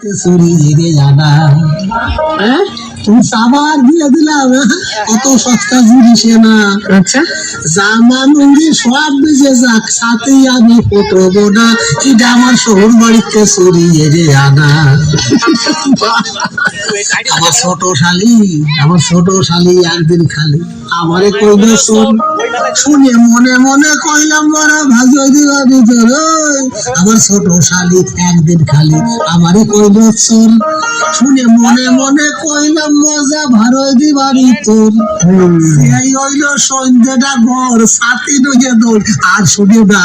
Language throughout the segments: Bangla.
বাড়িতে চুরি রে জানা তুমি সাবার দিয়ে দিলাম অত সস্তা জিনিস না। আচ্ছা জামা লুঙ্গি সব বেজে যাক সাথে আমি পটবো না, এটা আমার শহর বাড়িতে চুরি রে আনা। আমার ছোট শালি একদিন খালি আমারে কইল শোন, শুনে মনে মনে কইলাম বড় ভাজো দিবা ভিতর। আমার ছোট শালি একদিন খালি আমারে কইল শোন, শুনে মনে মনে কইলাম মজা ভারই দিবা ভিতর। সেই হইল সন্ধ্যেটা ঘর সাথী ঢুকে দৌড় আর শুনে না,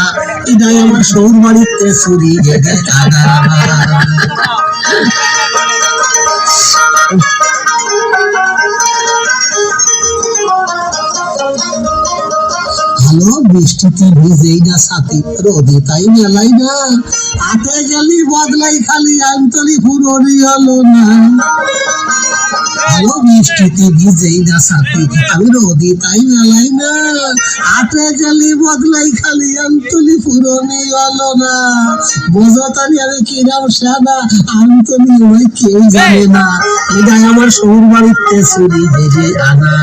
এটাই আমার শহর বাড়িতে চুরি গেছে দাদা। ভালো বৃষ্টিতে ভিজেই না সাথী, রোদে তাই মেলাই না, হাতে গেলি বদলাই খালি আন্তলি পুরোনি হলো না। ভালো বৃষ্টিতে ভিজেই না সাথী, আমি রোদে তাই মেলাই না, হাতে গেলি বদলাই খালি আন্তলি পুরোনি হলো না। বোঝো তানি আমি কিরাম সাদা, আন্তলি ওই কেউ জানে না, এটাই আমার শহর বাড়িতে চুরি ভেজে আনা।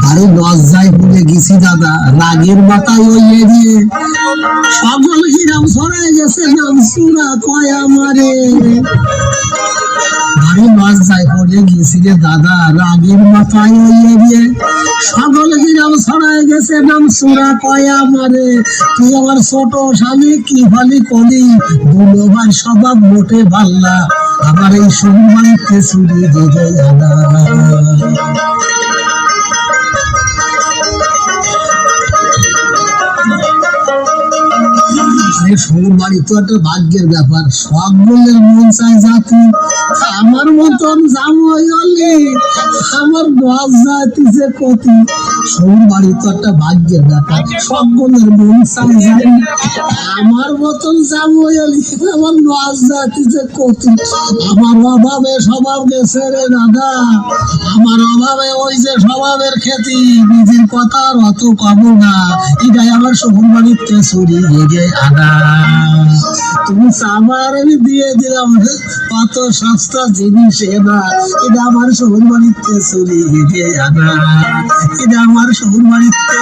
আরে লজ্জায় ভুলে গেছি দাদা, রাগের মাথায় ওই এরিয়ে সকল হিরাম ছড়াই গেছে নাম সুরা কয় আমারে। আরে লজ্জায় ভুলে গেছি রে দাদা, রাগের মাথায় ওই এরিয়ে সকল হিরাম ছড়াই গেছে নাম সুরা কয় আমারে। তুই আমার ছোট স্বামী কি হলি কলি, দুলো ভাই স্বভাব মোটে ভাল্লা, আমার এই সম্মানিতে চুরি দিয়ে আনা। শহর বাড়ি তো একটা ভাগ্যের ব্যাপার, সব বললে মন চাই জাতি, আমার মতন জামাই হলে আমার দশ জাতিছে কতি। শহর বাড়ি তো একটা ভাগ্যের ব্যাপার, সব বললে মন চাই জাতি, আমার মতন জামাই হলে আমার দশ জাতিছে কতি। আমার অভাবে স্বভাব গেছে রে দাদা, আমার অভাবে ওই যে স্বভাবের খ্যাতি, নিজের কথা অত কব না, এটাই আমার শহর বাড়িতে চুরি গেগে আনা। তুমি সাবার আমি দিয়ে দিলাম কত সস্তা জিনিস না, এটা আমার শহর বাড়িতে চুরি গেগে আনা, এটা আমার শহর বাড়িতে